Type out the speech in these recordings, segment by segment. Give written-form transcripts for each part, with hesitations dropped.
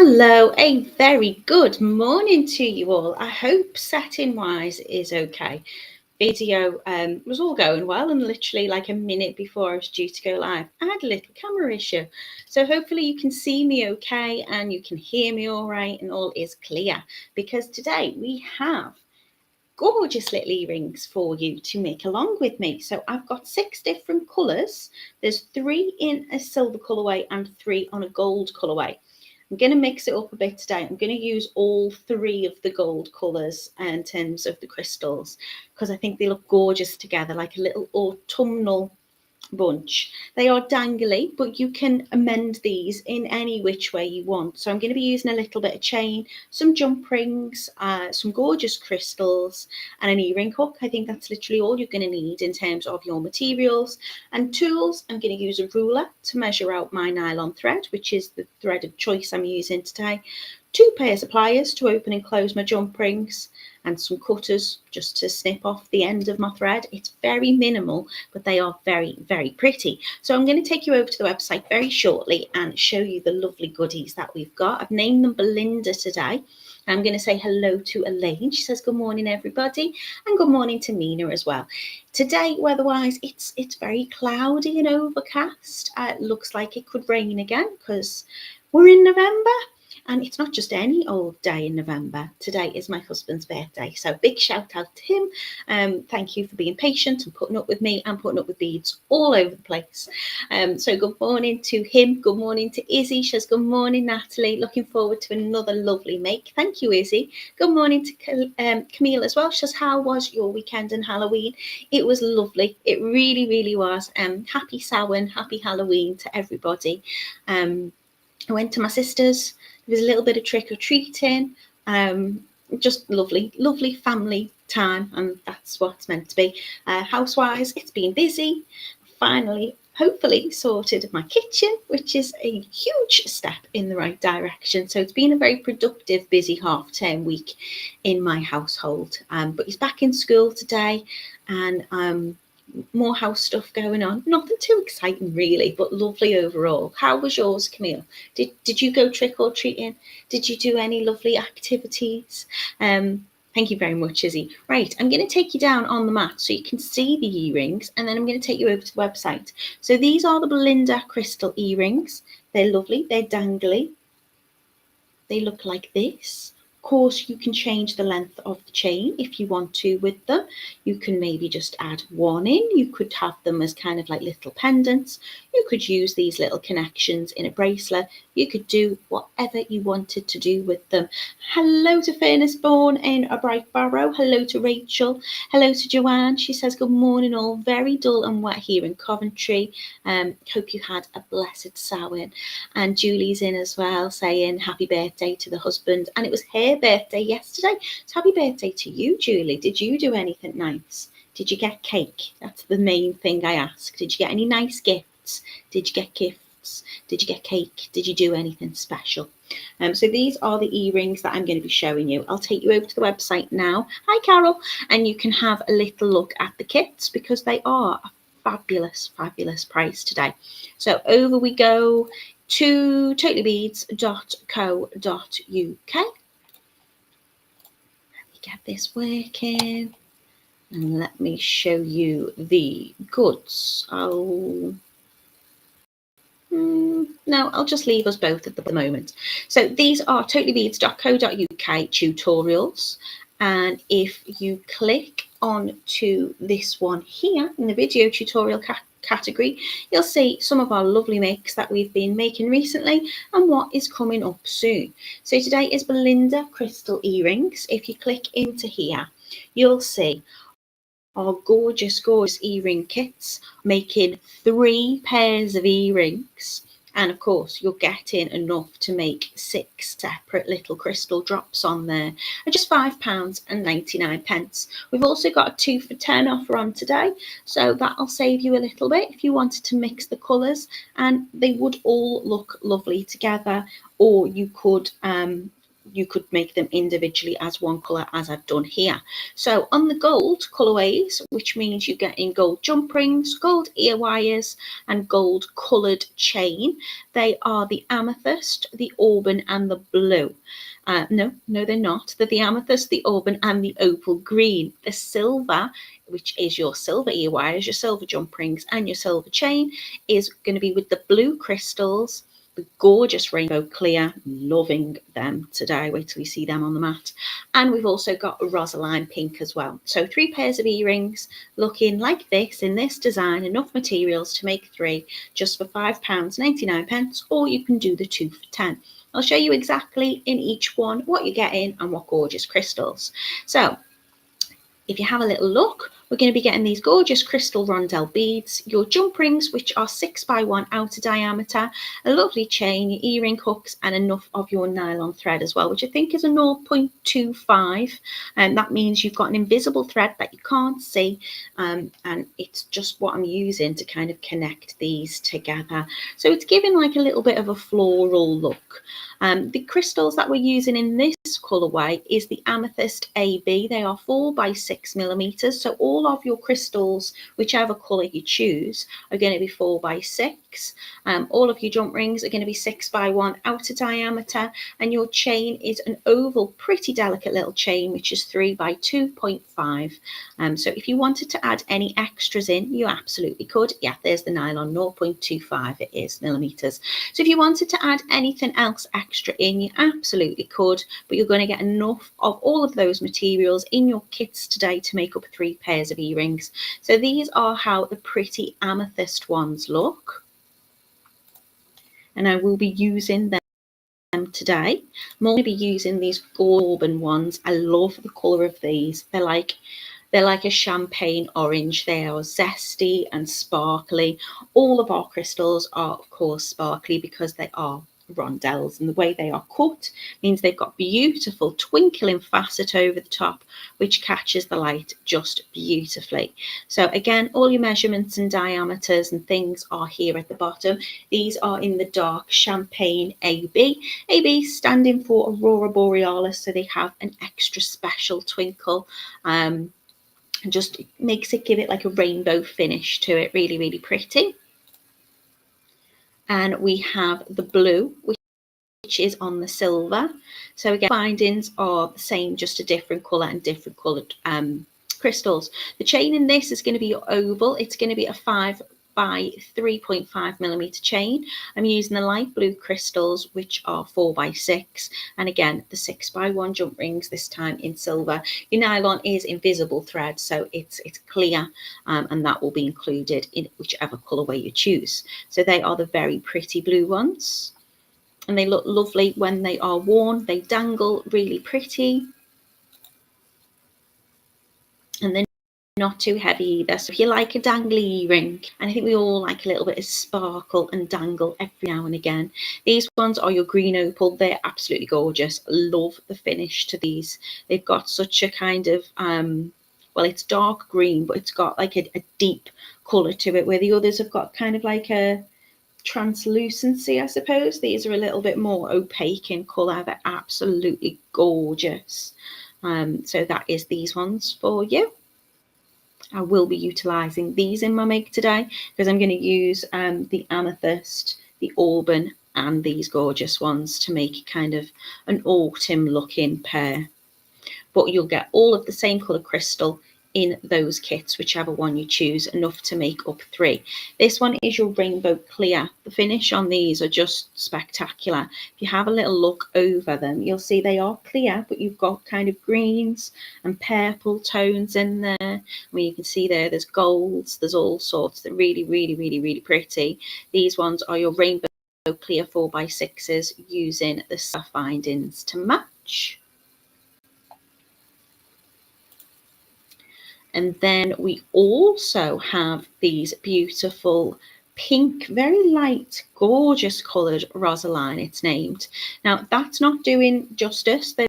Hello, a very good morning to you all. I hope setting wise is okay. Video was all going well, and literally like a minute before I was due to go live, I had a little camera issue. So hopefully you can see me okay and you can hear me all right and all is clear, because today we have gorgeous little earrings for you to make along with me. So I've got 6 different colours. There's 3 in a silver colourway and 3 on a gold colourway. I'm going to mix it up a bit today. I'm going to use all 3 of the gold colours in terms of the crystals, because I think they look gorgeous together, like a little autumnal bunch. They are dangly, but you can amend these in any which way you want. So I'm going to be using a little bit of chain, some jump rings, some gorgeous crystals, and an earring hook. I think that's literally all you're going to need in terms of your materials and tools. I'm going to use a ruler to measure out my nylon thread, which is the thread of choice I'm using today. 2 pairs of pliers to open and close my jump rings, and some cutters just to snip off the end of my thread. It's very minimal, but they are very, very pretty. So I'm going to take you over to the website very shortly and show you the lovely goodies that we've got. I've named them Belinda today. I'm going to say hello to Elaine. She says good morning everybody, and good morning to Mina as well. Today weather-wise it's very cloudy and overcast. It looks like it could rain again because we're in November. And it's not just any old day in November. Today is my husband's birthday. So big shout out to him. Thank you for being patient and putting up with me and putting up with beads all over the place. So good morning to him. Good morning to Izzy. She says, good morning, Natalie. Looking forward to another lovely make. Thank you, Izzy. Good morning to Camille as well. She says, how was your weekend and Halloween? It was lovely. It really, really was. Happy Samhain, happy Halloween to everybody. I went to my sister's. There was a little bit of trick-or-treating, just lovely, lovely family time, and that's what it's meant to be. Housewise, it's been busy. Finally, hopefully sorted my kitchen, which is a huge step in the right direction. So it's been a very productive, busy half-term week in my household. But he's back in school today, and more house stuff going on. Nothing too exciting really, but lovely overall. How was yours, Camille? Did you go trick-or-treating? Did you do any lovely activities? Thank you very much, Izzy. Right, I'm going to take you down on the mat so you can see the earrings, and then I'm going to take you over to the website. So these are the Belinda crystal earrings. They're lovely, they're dangly. They look like this. Of course, you can change the length of the chain if you want to with them. You can maybe just add 1 in. You could have them as kind of like little pendants. You could use these little connections in a bracelet. You could do whatever you wanted to do with them. Hello to Furnace Born in a Bright Barrow. Hello to Rachel. Hello to Joanne. She says, good morning all. Very dull and wet here in Coventry. Hope you had a blessed Samhain. And Julie's in as well, saying happy birthday to the husband. And it was her birthday yesterday. So happy birthday to you, Julie. Did you do anything nice? Did you get cake? That's the main thing I ask. Did you get any nice gifts? Did you get gifts? Did you get cake? Did you do anything special? So these are the earrings that I'm going to be showing you. I'll take you over to the website now. Hi, Carol. And you can have a little look at the kits because they are a fabulous, fabulous price today. So over we go to totallybeads.co.uk. Let me get this working. And let me show you the goods. No, I'll just leave us both at the moment. So these are totallybeads.co.uk tutorials. And if you click on to this one here in the video tutorial category, you'll see some of our lovely makes that we've been making recently and what is coming up soon. So today is Belinda crystal earrings. If you click into here, you'll see our gorgeous, gorgeous earring kits, making 3 pairs of earrings. And of course, you're getting enough to make 6 separate little crystal drops on there at just £5.99. We've also got a 2 for 10 offer on today, so that'll save you a little bit if you wanted to mix the colours, and they would all look lovely together. Or you could you could make them individually as one colour, as I've done here. So on the gold colourways, which means you get in gold jump rings, gold ear wires and gold coloured chain, they are the amethyst, the auburn and the blue. No, they're not. They're the amethyst, the auburn and the opal green. The silver, which is your silver ear wires, your silver jump rings and your silver chain, is going to be with the blue crystals, the gorgeous rainbow clear, loving them today. Wait till you see them on the mat. And we've also got a rosaline pink as well. So 3 pairs of earrings looking like this in this design, enough materials to make 3 just for £5.99, or you can do the 2 for 10. I'll show you exactly in each one what you're getting and what gorgeous crystals. So if you have a little look, we're going to be getting these gorgeous crystal rondelle beads, your jump rings, which are 6x1 outer diameter, a lovely chain, your earring hooks, and enough of your nylon thread as well, which I think is a 0.25. And that means you've got an invisible thread that you can't see. And it's just what I'm using to kind of connect these together. So it's giving like a little bit of a floral look. The crystals that we're using in this colourway is the amethyst AB. They are 4x6mm. So all of your crystals, whichever colour you choose, are going to be 4x6. All of your jump rings are going to be 6x1 outer diameter, and your chain is an oval, pretty delicate little chain, which is 3x2.5. So if you wanted to add any extras in, you absolutely could. Yeah, there's the nylon, 0.25 it is millimeters. So if you wanted to add anything else extra in, you absolutely could, but you're going to get enough of all of those materials in your kits today to make up 3 pairs of earrings. So these are how the pretty amethyst ones look, and I will be using them today. I'm going to be using these auburn ones. I love the colour of these. They're like a champagne orange. They are zesty and sparkly. All of our crystals are, of course, sparkly because they are rondelles, and the way they are cut means they've got beautiful twinkling facet over the top, which catches the light just beautifully. So again, all your measurements and diameters and things are here at the bottom. These are in the dark champagne AB. AB standing for Aurora Borealis, so they have an extra special twinkle. And just makes it, give it like a rainbow finish to it, really, really pretty. And we have the blue, which is on the silver. So again, findings are the same, just a different colour and different coloured crystals. The chain in this is going to be your oval. It's going to be a 5 by 3.5mm chain. I'm using the light blue crystals, which are 4x6, and again the 6x1 jump rings, this time in silver. Your nylon is invisible thread, so it's clear, and that will be included in whichever colourway you choose. So they are the very pretty blue ones, and they look lovely when they are worn. They dangle really pretty, and they're not too heavy either. So if you like a dangly earring, and I think we all like a little bit of sparkle and dangle every now and again, these ones are your green opal. They're absolutely gorgeous. Love the finish to these. They've got such a kind of well, it's dark green, but it's got like a deep colour to it, where the others have got kind of like a translucency, I suppose. These are a little bit more opaque in colour. They're absolutely gorgeous. So that is these ones for you. I will be utilising these in my make today, because I'm going to use the amethyst, the auburn, and these gorgeous ones to make kind of an autumn looking pair. But you'll get all of the same colour crystal in those kits, whichever one you choose, enough to make up 3. This one is your rainbow clear. The finish on these are just spectacular. If you have a little look over them, you'll see they are clear, but you've got kind of greens and purple tones in there. Where you can see there's golds, there's all sorts. They're really, really, really, really pretty. These ones are your rainbow clear 4x6s using the stuff findings to match. And then we also have these beautiful pink, very light, gorgeous coloured rosaline, it's named. Now, that's not doing justice. They're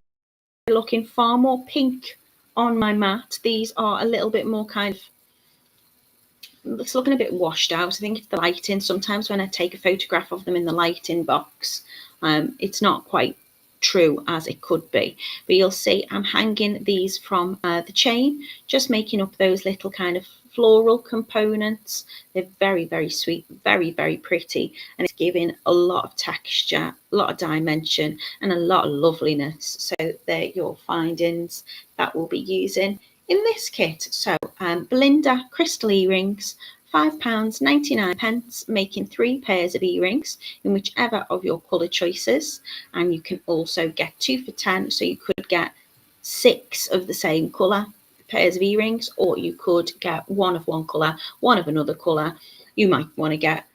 looking far more pink on my mat. These are a little bit more kind of, it's looking a bit washed out. I think it's the lighting. Sometimes when I take a photograph of them in the lighting box, it's not quite true as it could be. But you'll see I'm hanging these from the chain, just making up those little kind of floral components. They're very, very sweet, very, very pretty, and it's giving a lot of texture, a lot of dimension, and a lot of loveliness. So they're your findings that we'll be using in this kit. So Belinda crystal earrings, £5.99, making 3 pairs of earrings in whichever of your colour choices. And you can also get 2 for £10, so you could get 6 of the same colour pairs of earrings, or you could get 1 of one colour, 1 of another colour. You might want to get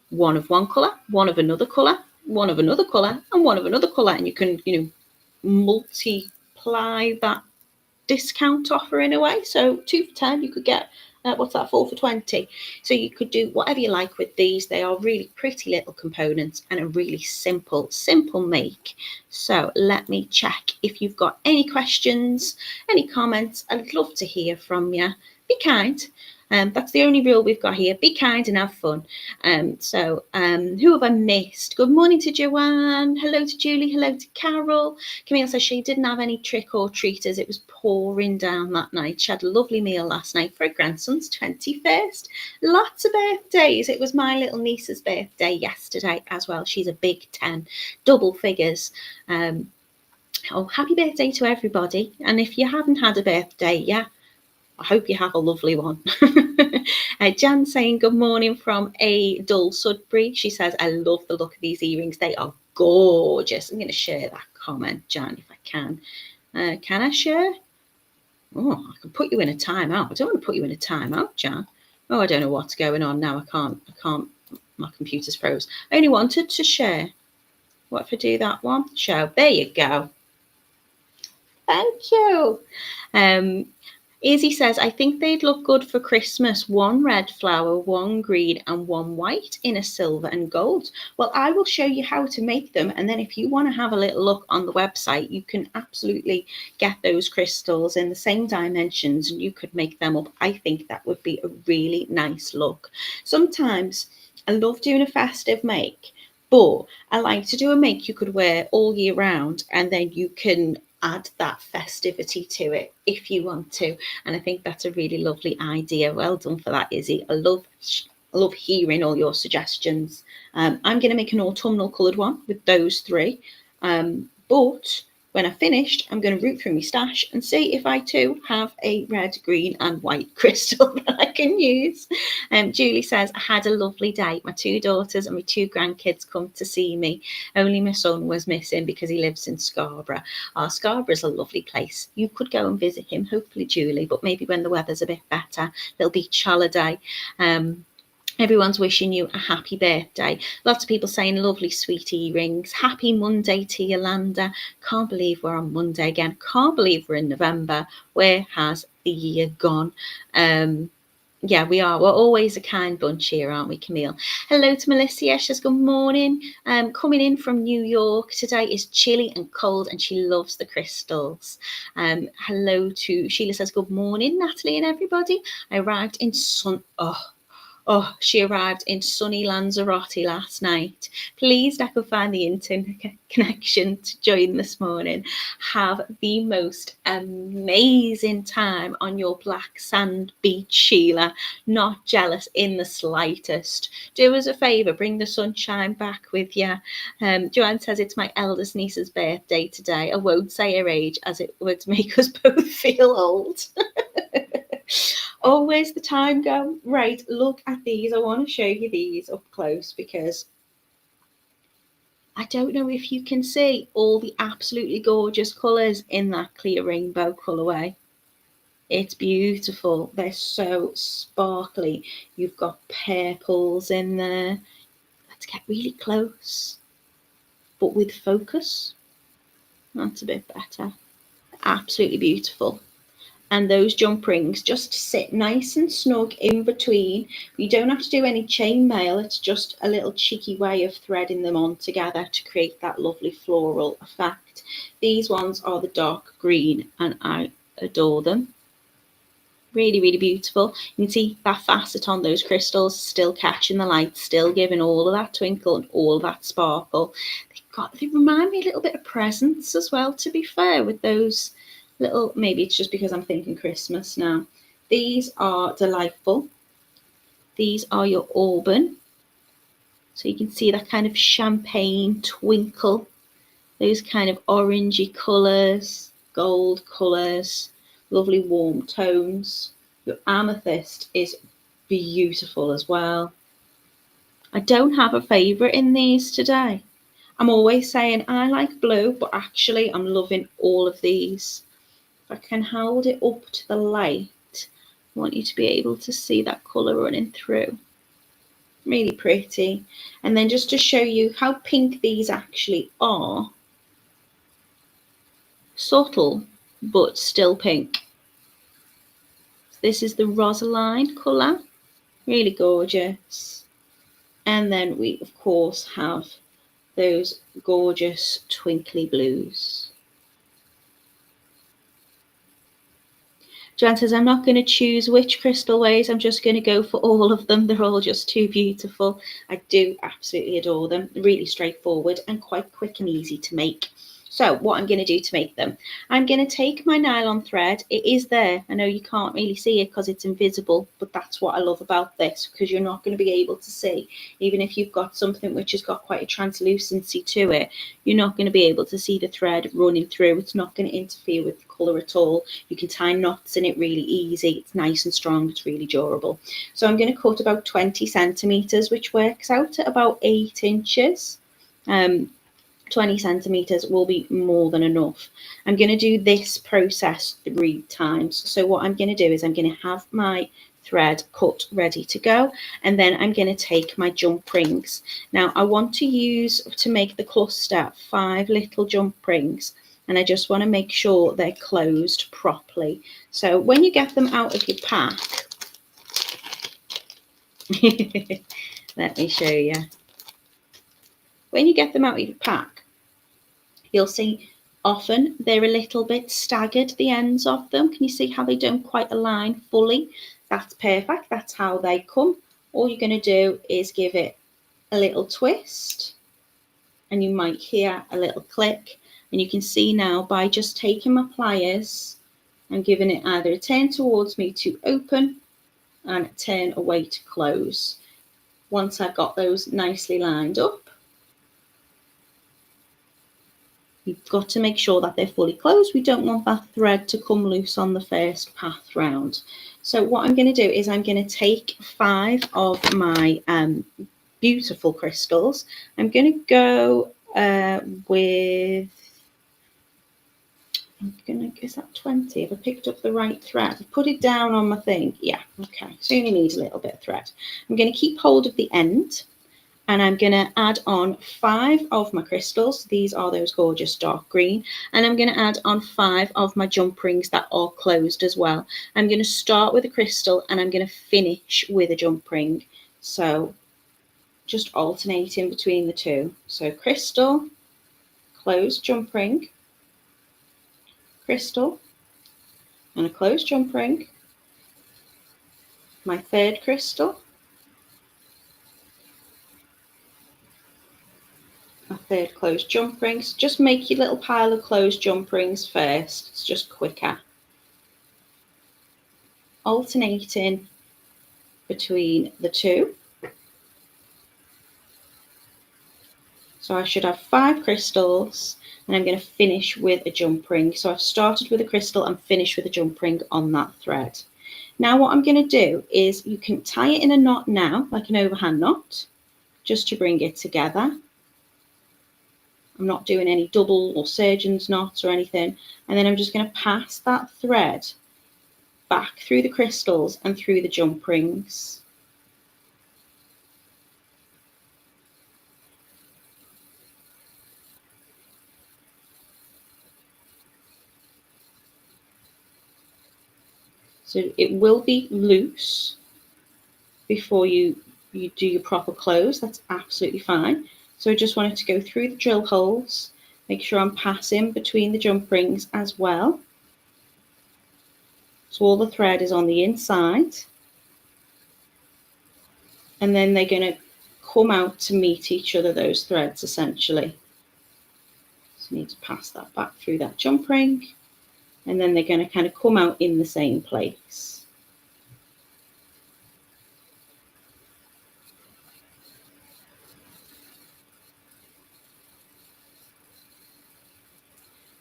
1 of one colour, 1 of another colour, 1 of another colour, and 1 of another colour, and you can, multiply that discount offer in a way. So 2 for £10, you could get 4 for £20. So you could do whatever you like with these. They are really pretty little components and a really simple make. So let me check if you've got any questions, any comments. I'd love to hear from you. Be kind. That's the only rule we've got here. Be kind and have fun. Who have I missed? Good morning to Joanne. Hello to Julie. Hello to Carol. Camille says she didn't have any trick or treaters. It was pouring down that night. She had a lovely meal last night for her grandson's 21st. Lots of birthdays. It was my little niece's birthday yesterday as well. She's a big 10, double figures. Happy birthday to everybody. And if you haven't had a birthday, I hope you have a lovely one. Jan saying good morning from a dull Sudbury. She says, I love the look of these earrings. They are gorgeous. I'm going to share that comment, Jan, if I can. Can I share? Oh, I can put you in a timeout. I don't want to put you in a timeout, Jan. Oh, I don't know what's going on now. I can't. My computer's froze. I only wanted to share. What if I do that one? Show. There you go. Thank you. Izzy says, I think they'd look good for Christmas. 1 red flower, 1 green, and 1 white in a silver and gold. Well, I will show you how to make them. And then if you want to have a little look on the website, you can absolutely get those crystals in the same dimensions and you could make them up. I think that would be a really nice look. Sometimes I love doing a festive make, but I like to do a make you could wear all year round, and then you can add that festivity to it if you want to. And I think that's a really lovely idea. Well done for that, Izzy. I love hearing all your suggestions. I'm going to make an autumnal coloured one with those 3. But when I've finished, I'm going to root through my stash and see if I too have a red, green and white crystal that I can use. Julie says, I had a lovely day. My 2 daughters and my 2 grandkids come to see me. Only my son was missing because he lives in Scarborough. Scarborough's a lovely place. You could go and visit him, hopefully, Julie, but maybe when the weather's a bit better. Little beach holiday. Everyone's wishing you a happy birthday. Lots of people saying lovely sweet earrings. Happy Monday to Yolanda. Can't believe we're on Monday again. Can't believe we're in November. Where has the year gone? Yeah, we are. We're always a kind bunch here, aren't we, Camille? Hello to Melissa. She says, good morning. Coming in from New York. Today is chilly and cold and she loves the crystals. Hello to Sheila says, good morning, Natalie and everybody. I arrived in she arrived in sunny Lanzarote last night. Pleased I could find the internet connection to join this morning. Have the most amazing time on your black sand beach, Sheila. Not jealous in the slightest. Do us a favour, bring the sunshine back with you. Joanne says it's my eldest niece's birthday today. I won't say her age as it would make us both feel old. Always the time go. Right, look at these. I want to show you these up close because I don't know if you can see all the absolutely gorgeous colours in that clear rainbow colourway. It's beautiful. They're so sparkly. You've got purples in there. Let's get really close, but with focus. That's a bit better. Absolutely beautiful. And those jump rings just sit nice and snug in between. You don't have to do any chainmail. It's just a little cheeky way of threading them on together to create that lovely floral effect. These ones are the dark green and I adore them. Really, really beautiful. You can see that facet on those crystals still catching the light, still giving all of that twinkle and all of that sparkle. They've they remind me a little bit of presents as well, to be fair, with those little, maybe it's just because I'm thinking Christmas now. These are delightful. These are your auburn. So you can see that kind of champagne twinkle, those kind of orangey colours, gold colours, lovely warm tones. Your amethyst is beautiful as well. I don't have a favourite in these today. I'm always saying I like blue, but actually I'm loving all of these. If I can hold it up to the light, I want you to be able to see that colour running through. Really pretty. And then just to show you how pink these actually are, subtle but still pink. This is the Rosaline colour, really gorgeous. And then we of course have those gorgeous twinkly blues. Joanne says, I'm not going to choose which crystal ways, I'm just going to go for all of them. They're all just too beautiful. I do absolutely adore them. Really straightforward and quite quick and easy to make. So what I'm going to do to make them, I'm going to take my nylon thread. It is there. I know you can't really see it because it's invisible, but that's what I love about this, because you're not going to be able to see. Even if you've got something which has got quite a translucency to it, you're not going to be able to see the thread running through. It's not going to interfere with the colour at all. You can tie knots in it really easy. It's nice and strong. It's really durable. So I'm going to cut about 20 centimetres, which works out at about 8 inches. 20 centimetres will be more than enough. I'm going to do this process 3 times. So what I'm going to do is I'm going to have my thread cut ready to go, and then I'm going to take my jump rings. Now I want to use, to make the cluster, 5 little jump rings, and I just want to make sure they're closed properly. So when you get them out of your pack, let me show you. When you get them out of your pack, you'll see often they're a little bit staggered, the ends of them. Can you see how they don't quite align fully? That's perfect. That's how they come. All you're going to do is give it a little twist, and you might hear a little click. And you can see now, by just taking my pliers and giving it either a turn towards me to open and a turn away to close. Once I've got those nicely lined up, you've got to make sure that they're fully closed. We don't want that thread to come loose on the first path round. So what I'm going to do is I'm going to take 5 of my beautiful crystals. I'm going to go with, is that 20? Have I picked up the right thread? I put it down on my thing. Yeah, okay. So you only need a little bit of thread. I'm going to keep hold of the end, and I'm going to add on 5 of my crystals. These are those gorgeous dark green. And I'm going to add on 5 of my jump rings that are closed as well. I'm going to start with a crystal and I'm going to finish with a jump ring. So just alternating between the two. So crystal, closed jump ring, crystal, and a closed jump ring. My third crystal, my third closed jump rings. Just make your little pile of closed jump rings first. It's just quicker. Alternating between the two. So I should have 5 crystals, and I'm going to finish with a jump ring. So I've started with a crystal and finished with a jump ring on that thread. Now what I'm going to do is, you can tie it in a knot now, like an overhand knot, just to bring it together. I'm not doing any double or surgeon's knots or anything. And then I'm just going to pass that thread back through the crystals and through the jump rings. So it will be loose before you do your proper close. That's absolutely fine. So I just wanted to go through the drill holes, make sure I'm passing between the jump rings as well. So all the thread is on the inside. And then they're going to come out to meet each other, those threads essentially. So I need to pass that back through that jump ring, and then they're going to kind of come out in the same place.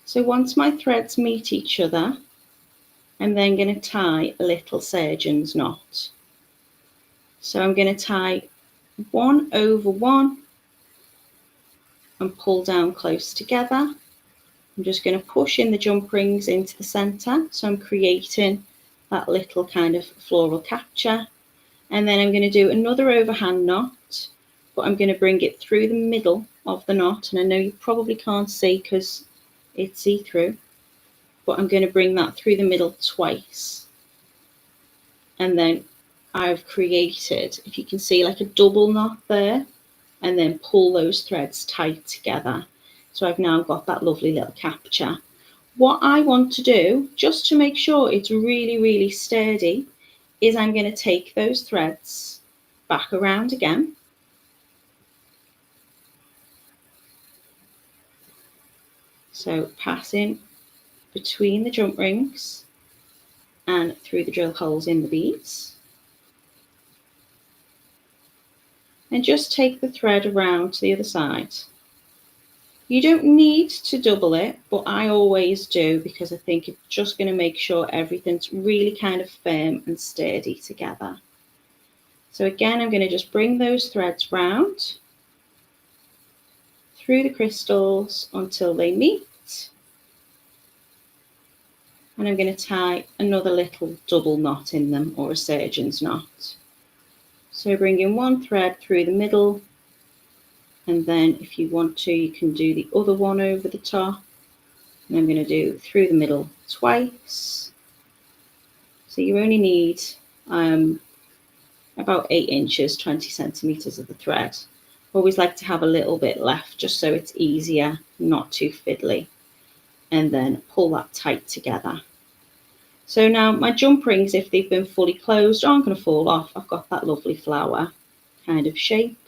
So once my threads meet each other, I'm then going to tie a little surgeon's knot. So I'm going to tie 1 over 1 and pull down close together. I'm just going to push in the jump rings into the centre, so I'm creating that little kind of floral capture. And then I'm going to do another overhand knot, but I'm going to bring it through the middle of the knot. And I know you probably can't see because it's see-through, but I'm going to bring that through the middle twice. And then I've created, if you can see, like a double knot there, and then pull those threads tight together. So I've now got that lovely little capture. What I want to do, just to make sure it's really, really sturdy, is I'm going to take those threads back around again. So passing between the jump rings and through the drill holes in the beads. And just take the thread around to the other side. You don't need to double it, but I always do because I think it's just going to make sure everything's really kind of firm and sturdy together. So again, I'm going to just bring those threads round through the crystals until they meet. And I'm going to tie another little double knot in them, or a surgeon's knot. So bring in one thread through the middle, and then if you want to, you can do the other one over the top. And I'm going to do through the middle twice. So you only need about 8 inches, 20 centimeters of the thread. Always like to have a little bit left just so it's easier, not too fiddly. And then pull that tight together. So now my jump rings, if they've been fully closed, aren't going to fall off. I've got that lovely flower kind of shape.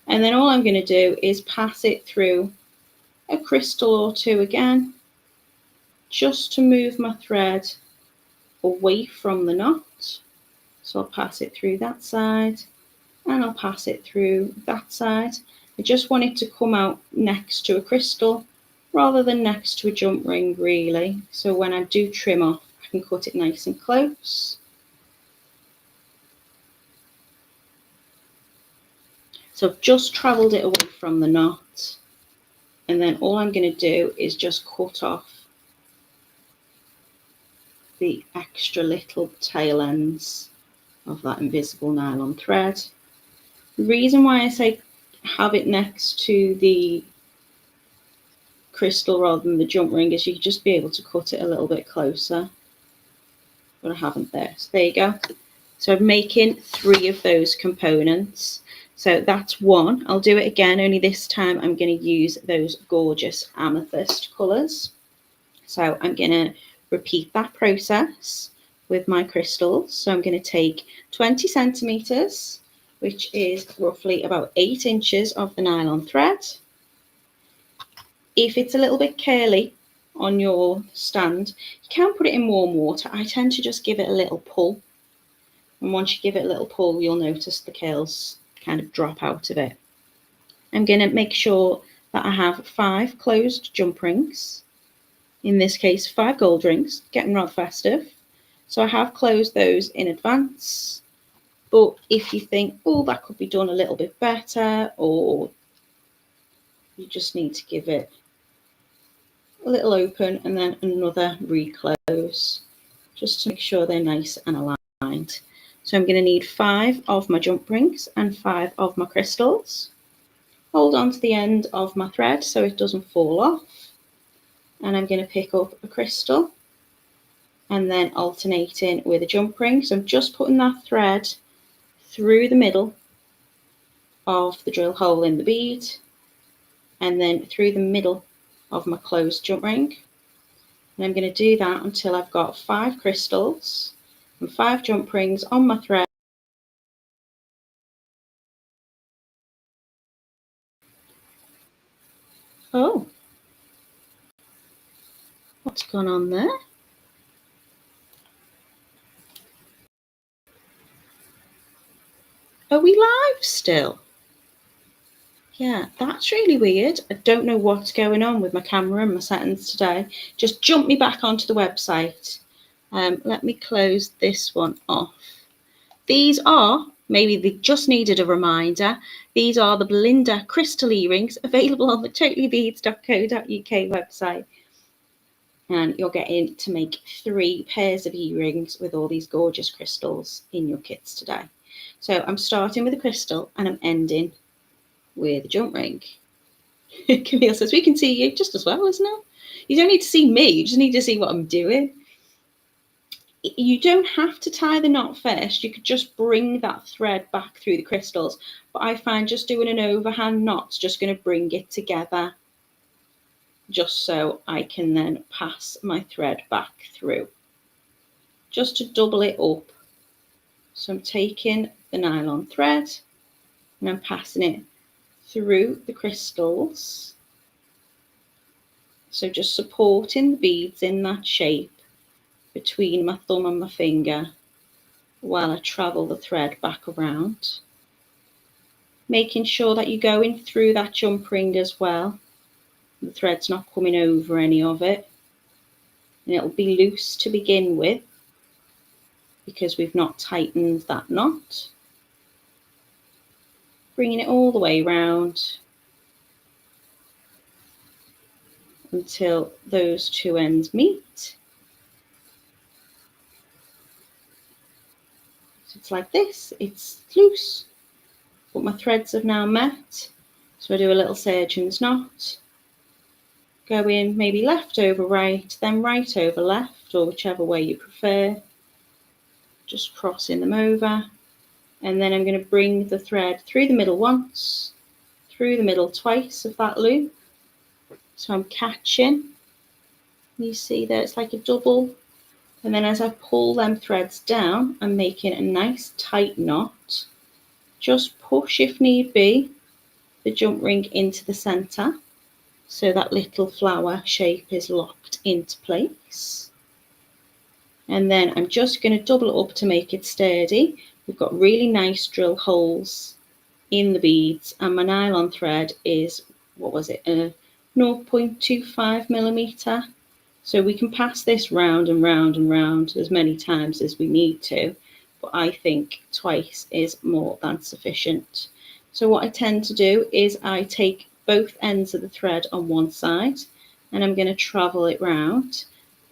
And then all I'm going to do is pass it through a crystal or two again, just to move my thread away from the knot. So I'll pass it through that side, and I'll pass it through that side. I just want it to come out next to a crystal rather than next to a jump ring, really. So when I do trim off, I can cut it nice and close. So I've just travelled it away from the knot, and then all I'm going to do is just cut off the extra little tail ends of that invisible nylon thread. The reason why I say have it next to the crystal rather than the jump ring is you just be able to cut it a little bit closer, but I haven't there. So there you go. So I'm making 3 of those components. So that's one. I'll do it again, only this time I'm going to use those gorgeous amethyst colours. So I'm going to repeat that process with my crystals. So I'm going to take 20 centimetres, which is roughly about 8 inches of the nylon thread. If it's a little bit curly on your stand, you can put it in warm water. I tend to just give it a little pull. And once you give it a little pull, you'll notice the curls kind of drop out of it. I'm going to make sure that I have 5 closed jump rings. In this case, 5 gold rings, getting rather festive. So I have closed those in advance. But if you think, oh, that could be done a little bit better, or you just need to give it a little open and then another reclose, just to make sure they're nice and aligned. So I'm going to need 5 of my jump rings and 5 of my crystals. Hold on to the end of my thread so it doesn't fall off. And I'm going to pick up a crystal and then alternating with a jump ring. So I'm just putting that thread through the middle of the drill hole in the bead and then through the middle of my closed jump ring. And I'm going to do that until I've got 5 crystals and 5 jump rings on my thread. Oh, what's gone on there. Are we live still? Yeah, that's really weird. I don't know what's going on with my camera and my settings today. Just jump me back onto the website. Let me close this one off. These are, maybe they just needed a reminder, these are the Belinda crystal earrings available on the totallybeads.co.uk website. And you're getting to make 3 pairs of earrings with all these gorgeous crystals in your kits today. So I'm starting with a crystal and I'm ending with a jump ring. Camille says, we can see you just as well, isn't it? You don't need to see me, you just need to see what I'm doing. You don't have to tie the knot first. You could just bring that thread back through the crystals. But I find just doing an overhand knot's just going to bring it together, just so I can then pass my thread back through, just to double it up. So I'm taking the nylon thread and I'm passing it through the crystals. So just supporting the beads in that shape between my thumb and my finger while I travel the thread back around. Making sure that you're going through that jump ring as well. The thread's not coming over any of it. And it'll be loose to begin with because we've not tightened that knot. Bringing it all the way round until those two ends meet. So it's like this, it's loose, but my threads have now met. So I do a little surgeon's knot, go in maybe left over right, then right over left, or whichever way you prefer, just crossing them over. And then I'm going to bring the thread through the middle once, through the middle twice of that loop. So I'm catching, you see there it's like a double, and then as I pull them threads down, I'm making a nice tight knot. Just push if need be the jump ring into the center so that little flower shape is locked into place. And then I'm just going to double it up to make it sturdy. We've got really nice drill holes in the beads, and my nylon thread is, what was it, a 0.25 millimeter. So we can pass this round and round and round as many times as we need to, but I think twice is more than sufficient. So what I tend to do is I take both ends of the thread on one side and I'm going to travel it round,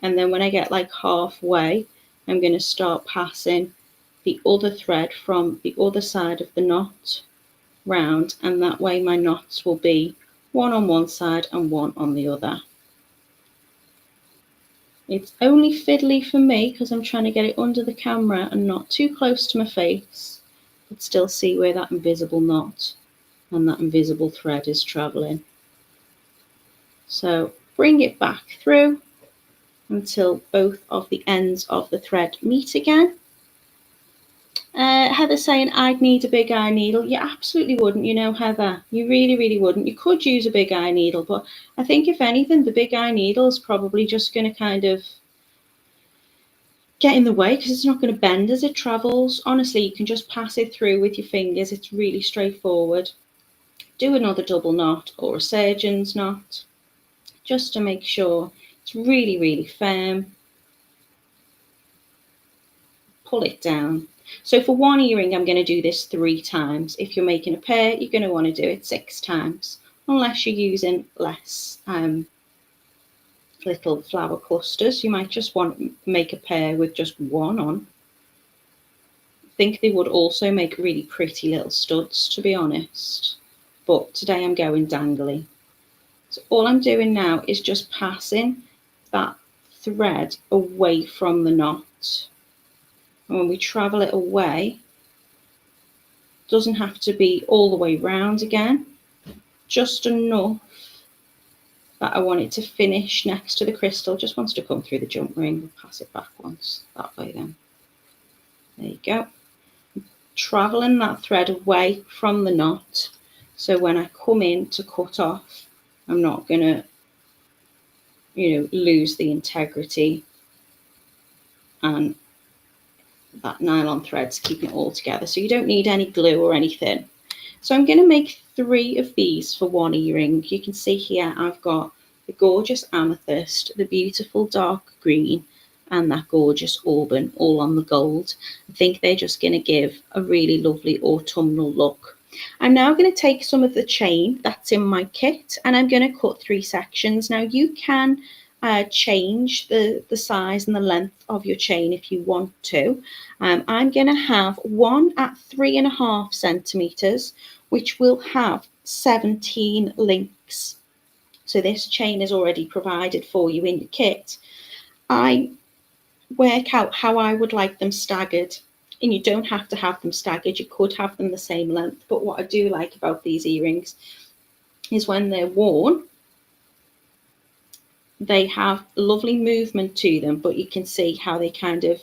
and then when I get like halfway, I'm going to start passing the other thread from the other side of the knot round, and that way my knots will be one on one side and one on the other. It's only fiddly for me because I'm trying to get it under the camera and not too close to my face, but still see where that invisible knot and that invisible thread is travelling. So bring it back through until both of the ends of the thread meet again. Heather's saying I'd need a big eye needle. You absolutely wouldn't, you know, Heather. You really, really wouldn't. You could use a big eye needle, but I think if anything, the big eye needle is probably just going to kind of get in the way because it's not going to bend as it travels. Honestly, you can just pass it through with your fingers. It's really straightforward. Do another double knot or a surgeon's knot just to make sure it's really, really firm. Pull it down. So for one earring, I'm going to do this 3 times. If you're making a pair, you're going to want to do it 6 times, unless you're using less little flower clusters. You might just want to make a pair with just one on. I think they would also make really pretty little studs, to be honest. But today I'm going dangly. So all I'm doing now is just passing that thread away from the knot. And when we travel it away, it doesn't have to be all the way round again, just enough that I want it to finish next to the crystal. Just wants to come through the jump ring. We'll pass it back once, that way then. There you go. Traveling that thread away from the knot, so when I come in to cut off, I'm not going to lose the integrity, and that nylon thread's keeping it all together. So you don't need any glue or anything. So I'm going to make 3 of these for one earring. You can see here I've got the gorgeous amethyst, the beautiful dark green, and that gorgeous auburn, all on the gold. I think they're just going to give a really lovely autumnal look. I'm now going to take some of the chain that's in my kit, and I'm going to cut 3 sections. Now you can change the size and the length of your chain if you want to. I'm going to have one at 3.5 centimeters, which will have 17 links. So this chain is already provided for you in your kit. I work out how I would like them staggered, and you don't have to have them staggered. You could have them the same length, but what I do like about these earrings is when they're worn, they have lovely movement to them, but you can see how they kind of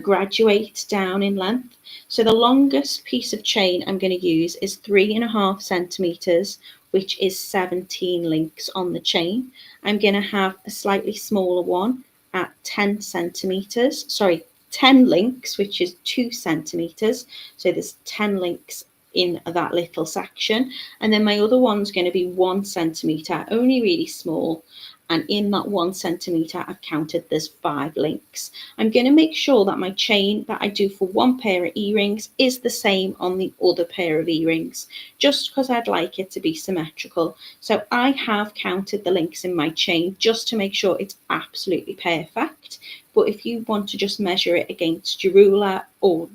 graduate down in length. So the longest piece of chain I'm going to use is 3.5 centimeters, which is 17 links on the chain. I'm going to have a slightly smaller one at 10 centimeters, sorry, 10 links, which is 2 centimeters. So there's 10 links in that little section. And then my other one's going to be 1 centimeter, only really small. And in that 1 centimeter, I've counted there's 5 links. I'm going to make sure that my chain that I do for one pair of earrings is the same on the other pair of earrings, just because I'd like it to be symmetrical. So I have counted the links in my chain just to make sure it's absolutely perfect. But if you want to just measure it against your ruler or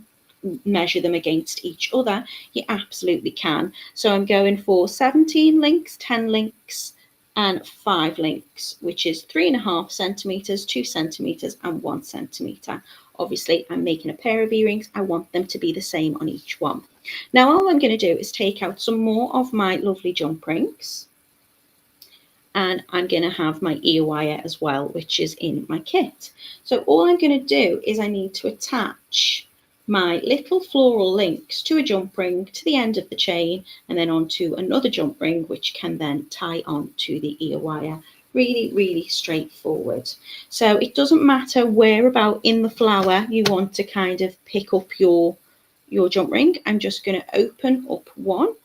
measure them against each other, you absolutely can. So I'm going for 17 links, 10 links, and 5 links, which is 3.5 centimeters, 2 centimeters, and 1 centimeter. Obviously, I'm making a pair of earrings. I want them to be the same on each one. Now, all I'm going to do is take out some more of my lovely jump rings, and I'm going to have my ear wire as well, which is in my kit. So all I'm going to do is I need to attach my little floral links to a jump ring to the end of the chain, and then onto another jump ring, which can then tie on to the ear wire. Really, really straightforward. So it doesn't matter where about in the flower you want to kind of pick up your jump ring. I'm just going to open up one.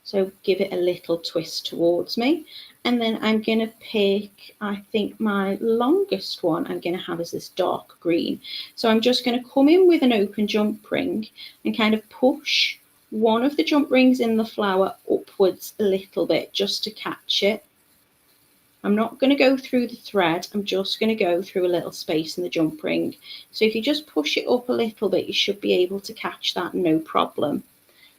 So give it a little twist towards me. And then I'm going to pick, I think my longest one I'm going to have is this dark green. So I'm just going to come in with an open jump ring and kind of push one of the jump rings in the flower upwards a little bit just to catch it. I'm not going to go through the thread, I'm just going to go through a little space in the jump ring. So if you just push it up a little bit, you should be able to catch that no problem.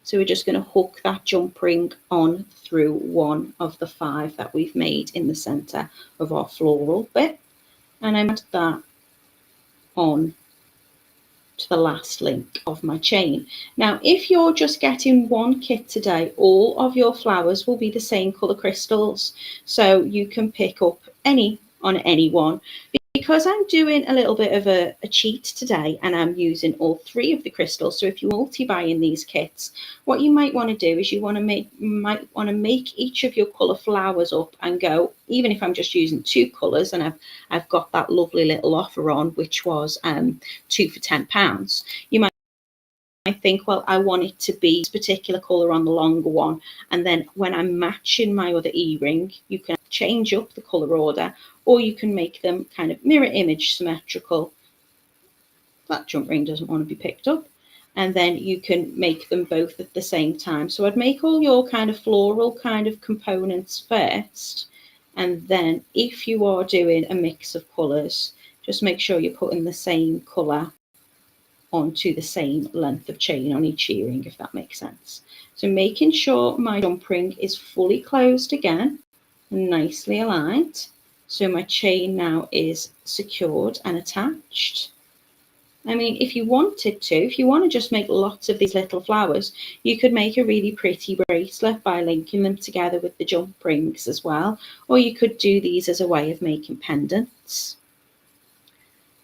So we're just going to hook that jump ring on through one of the 5 that we've made in the centre of our floral bit. And I add that on to the last link of my chain. Now, if you're just getting one kit today, all of your flowers will be the same colour crystals. So you can pick up any on any one. Because I'm doing a little bit of a cheat today and I'm using all 3 of the crystals, so if you're multi-buying these kits, what you might want to do is you might want to make each of your colour flowers up and go, even if I'm just using 2 colours and I've got that lovely little offer on, which was 2 for £10, you might think, well, I want it to be this particular colour on the longer one, and then when I'm matching my other earring, you can change up the colour order, or you can make them kind of mirror image symmetrical. That jump ring doesn't want to be picked up, and then you can make them both at the same time. So I'd make all your kind of floral kind of components first, and then if you are doing a mix of colours, just make sure you're putting the same colour onto the same length of chain on each earring, if that makes sense. So making sure my jump ring is fully closed again, nicely aligned. So my chain now is secured and attached. I mean, if you wanted to, if you want to just make lots of these little flowers, you could make a really pretty bracelet by linking them together with the jump rings as well. Or you could do these as a way of making pendants.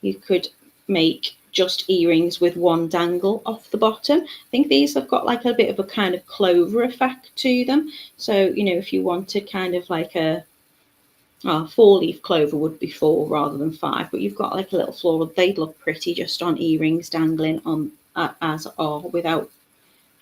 You could make just earrings with one dangle off the bottom. I think these have got like a bit of a kind of clover effect to them. So, if you wanted kind of like a Oh, 4-leaf clover would be 4 rather than 5, but you've got like a little floral. They'd look pretty just on earrings dangling on as are, without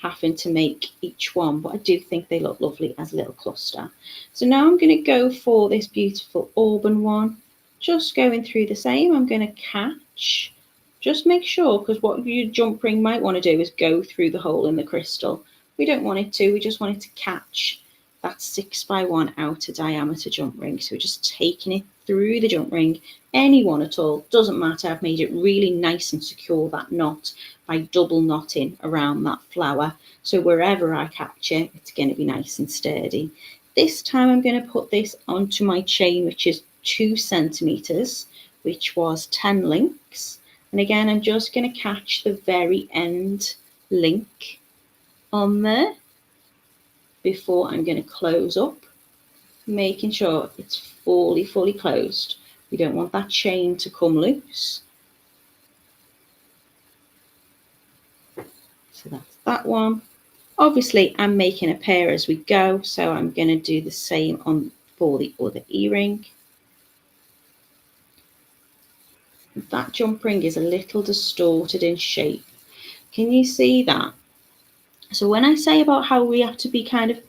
having to make each one, but I do think they look lovely as a little cluster. So now I'm going to go for this beautiful auburn one, just going through the same. I'm going to catch, just make sure, because what your jump ring might want to do is go through the hole in the crystal. We don't want it to, we just want it to catch that 6x1 outer diameter jump ring. So we're just taking it through the jump ring, any one at all, doesn't matter. I've made it really nice and secure, that knot, by double knotting around that flower. So wherever I catch it, it's going to be nice and sturdy. This time I'm going to put this onto my chain, which is 2 centimeters, which was 10 links. And again, I'm just going to catch the very end link on there before I'm going to close up, making sure it's fully closed. We don't want that chain to come loose. So that's that one. Obviously, I'm making a pair as we go, so I'm going to do the same on for the other earring. That jump ring is a little distorted in shape. Can you see that? So when I say about how we have to be kind of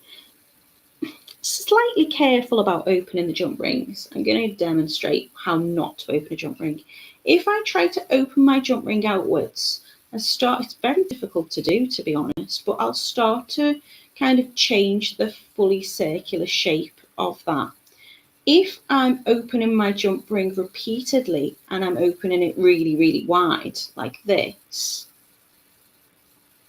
slightly careful about opening the jump rings, I'm going to demonstrate how not to open a jump ring. If I try to open my jump ring outwards, it's very difficult to do, to be honest, but I'll start to kind of change the fully circular shape of that. If I'm opening my jump ring repeatedly and I'm opening it really wide like this,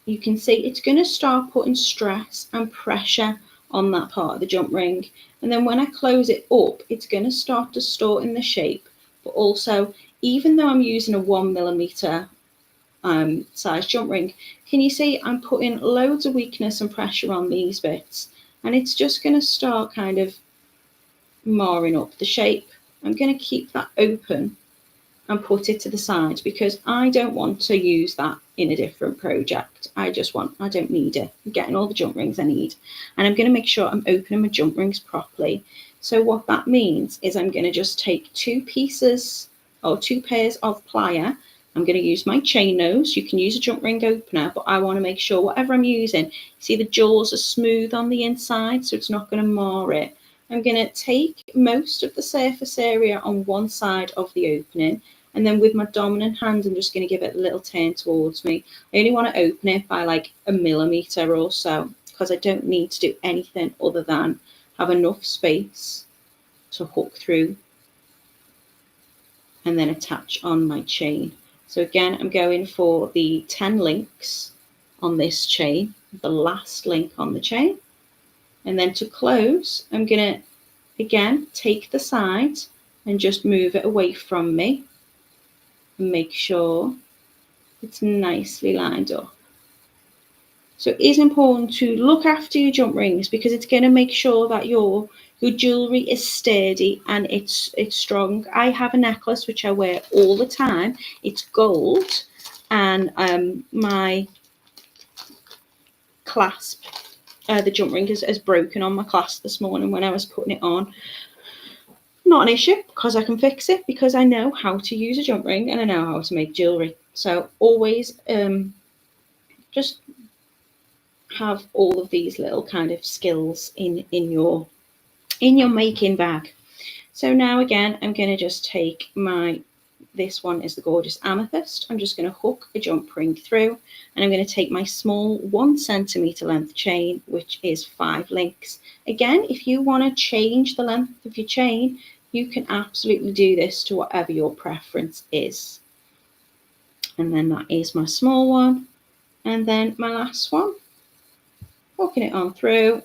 you can see it's going to start putting stress and pressure on that part of the jump ring. And then when I close it up, it's going to start distorting the shape. But also, even though I'm using a 1mm size jump ring, can you see I'm putting loads of weakness and pressure on these bits, and it's just going to start kind of marring up the shape. I'm going to keep that open and put it to the side because I don't want to use that in a different project. I don't need it. I'm getting all the jump rings I need, and I'm going to make sure I'm opening my jump rings properly. So what that means is I'm going to just take 2 pieces or 2 pairs of plier. I'm going to use my chain nose. You can use a jump ring opener, but I want to make sure whatever I'm using, see the jaws are smooth on the inside, so it's not going to mar it. I'm going to take most of the surface area on one side of the opening, and then with my dominant hand, I'm just going to give it a little turn towards me. I only want to open it by like a millimetre or so, because I don't need to do anything other than have enough space to hook through and then attach on my chain. So again, I'm going for the 10 links on this chain, the last link on the chain. And then to close, I'm going to, again, take the side and just move it away from me and make sure it's nicely lined up. So it is important to look after your jump rings because it's going to make sure that your jewellery is sturdy and it's strong. I have a necklace which I wear all the time. It's gold, and my clasp, the jump ring has broken on my clasp this morning when I was putting it on. Not an issue because I can fix it because I know how to use a jump ring and I know how to make jewellery. So always just have all of these little kind of skills in your making bag. So now again, I'm going to just take this one is the gorgeous amethyst. I'm just going to hook a jump ring through, and I'm going to take my small 1 centimeter length chain, which is 5 links. Again, if you want to change the length of your chain, you can absolutely do this to whatever your preference is. And then that is my small one. And then my last one, hooking it on through.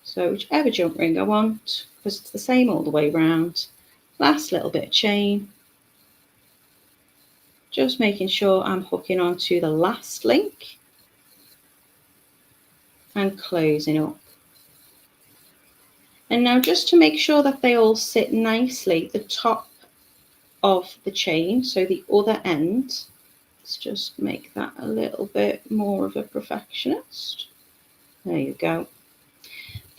So whichever jump ring I want, because it's the same all the way around. Last little bit of chain. Just making sure I'm hooking onto the last link and closing up. And now just to make sure that they all sit nicely, the top of the chain, so the other end, let's just make that a little bit more of a perfectionist. There you go.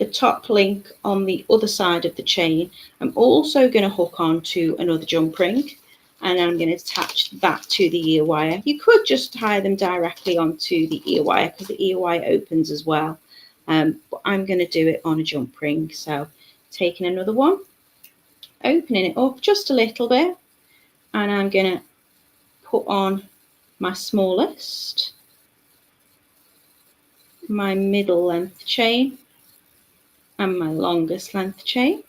the top link on the other side of the chain. I'm also going to hook on to another jump ring, and I'm going to attach that to the ear wire. You could just tie them directly onto the ear wire because the ear wire opens as well. But I'm going to do it on a jump ring. So taking another one, opening it up just a little bit, and I'm going to put on my smallest, my middle length chain, and my longest length chain.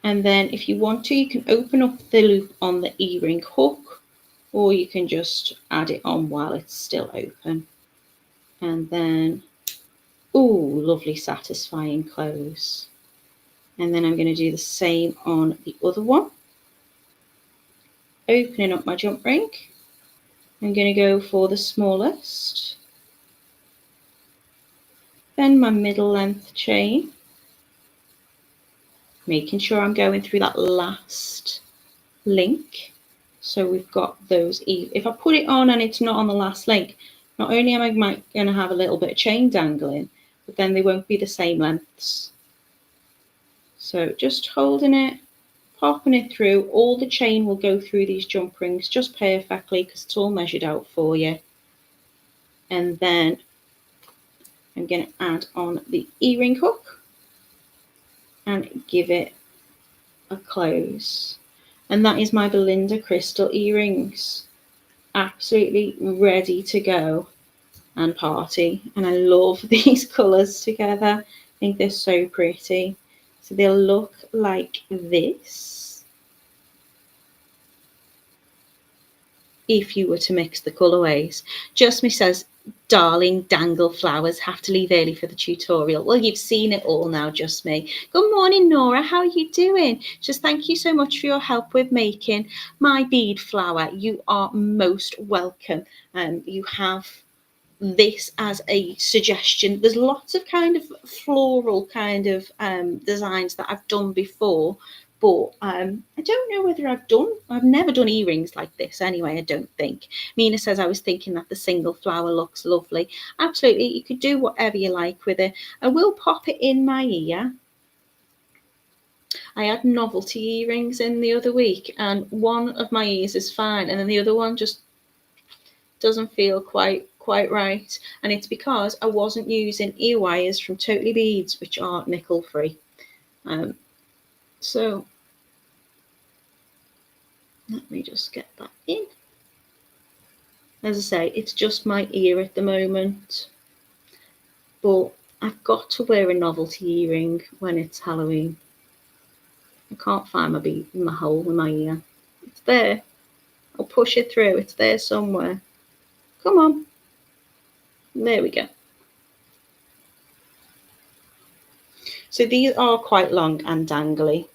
And then if you want to, you can open up the loop on the e-ring hook, or you can just add it on while it's still open. And then, ooh, lovely satisfying close. And then I'm going to do the same on the other one. Opening up my jump ring, I'm going to go for the smallest, then my middle length chain, making sure I'm going through that last link. So we've got those. If I put it on and it's not on the last link, not only am I going to have a little bit of chain dangling, but then they won't be the same lengths. So just holding it, popping it through, all the chain will go through these jump rings just perfectly because it's all measured out for you. And then I'm going to add on the e-ring hook and give it a close. And that is my Belinda crystal earrings, absolutely ready to go and party. And I love these colours together. I think they're so pretty. So they'll look like this if you were to mix the colourways. Just me says, darling, dangle flowers, have to leave early for the tutorial. Well, you've seen it all now, just me. Good morning, Nora. How are you doing? Just thank you so much for your help with making my bead flower. You are most welcome. You have this as a suggestion. There's lots of kind of floral kind of designs that I've done before, but I don't know whether I've never done earrings like this anyway, I don't think. Mina says, I was thinking that the single flower looks lovely. Absolutely, you could do whatever you like with it. I will pop it in my ear. I had novelty earrings in the other week, and one of my ears is fine, and then the other one just doesn't feel quite right, and it's because I wasn't using ear wires from Totally Beads, which are nickel free. So let me just get that in. As I say, it's just my ear at the moment, but I've got to wear a novelty earring when it's Halloween. I can't find my hole in my ear. It's there. I'll push it through. It's there somewhere. Come on. There we go. So these are quite long and dangly,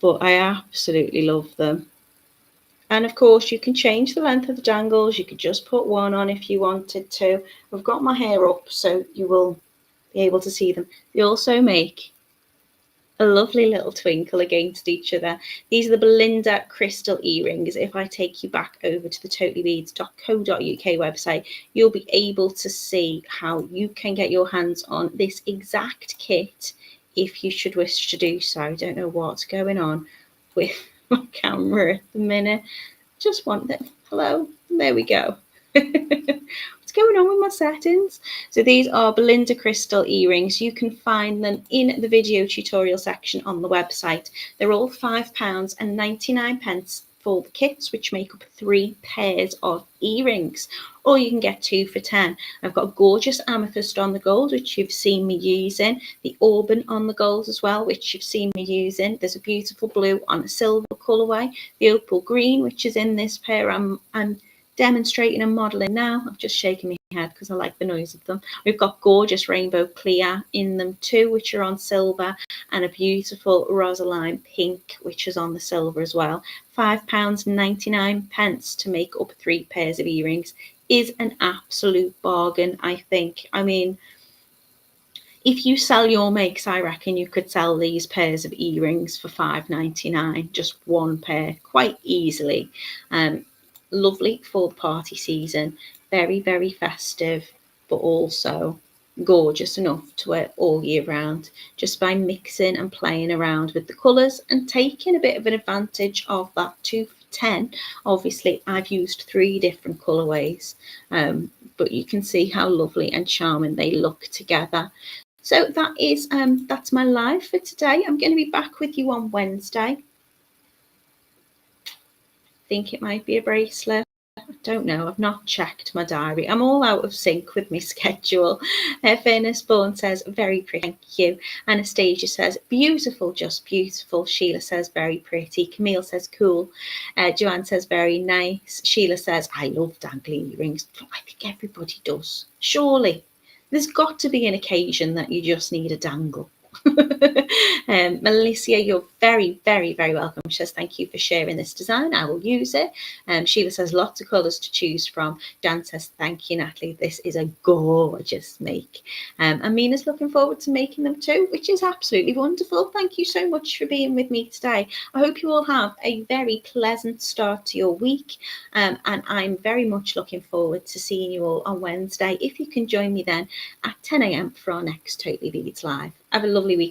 but I absolutely love them. And of course, you can change the length of the dangles. You could just put one on if you wanted to. I've got my hair up so you will be able to see them. They also make a lovely little twinkle against each other. These are the Belinda crystal earrings. If I take you back over to the totallybeads.co.uk website, you'll be able to see how you can get your hands on this exact kit if you should wish to do so. I don't know what's going on with my camera at the minute. Just want that. Hello. There we go. What's going on with my settings? So these are Belinda crystal earrings. You can find them in the video tutorial section on the website. They're all £5.99 for the kits, which make up 3 pairs of earrings, or you can get 2 for £10. I've got a gorgeous amethyst on the gold, which you've seen me using, the auburn on the gold as well, which you've seen me using. There's a beautiful blue on a silver colourway, the opal green, which is in this pair I'm demonstrating and modelling now. I'm just shaking my head because I like the noise of them. We've got gorgeous rainbow clear in them too, which are on silver, and a beautiful rosaline pink, which is on the silver as well. £5.99 to make up 3 pairs of earrings is an absolute bargain, I think. I mean, if you sell your makes, I reckon you could sell these pairs of earrings for £5.99, just one pair, quite easily. Lovely for the party season, very, very festive, but also gorgeous enough to wear all year round, just by mixing and playing around with the colours and taking a bit of an advantage of that 2 for 10. Obviously, I've used 3 different colourways, but you can see how lovely and charming they look together. So that's my live for today. I'm going to be back with you on Wednesday. Think it might be a bracelet. I don't know. I've not checked my diary. I'm all out of sync with my schedule. Fairness Born says, very pretty, thank you. Anastasia says, beautiful, just beautiful. Sheila says, very pretty. Camille says, cool. Joanne says, very nice. Sheila says, I love dangling earrings. I think everybody does. Surely. There's got to be an occasion that you just need a dangle. Melissa, you're very, very, very welcome. She says, thank you for sharing this design. I will use it. Sheila says, lots of colours to choose from. Dan says, thank you, Natalie. This is a gorgeous make. And Mina's looking forward to making them too, which is absolutely wonderful. Thank you so much for being with me today. I hope you all have a very pleasant start to your week. And I'm very much looking forward to seeing you all on Wednesday. If you can join me then at 10 a.m. for our next Totally Beads Live. Have a lovely week.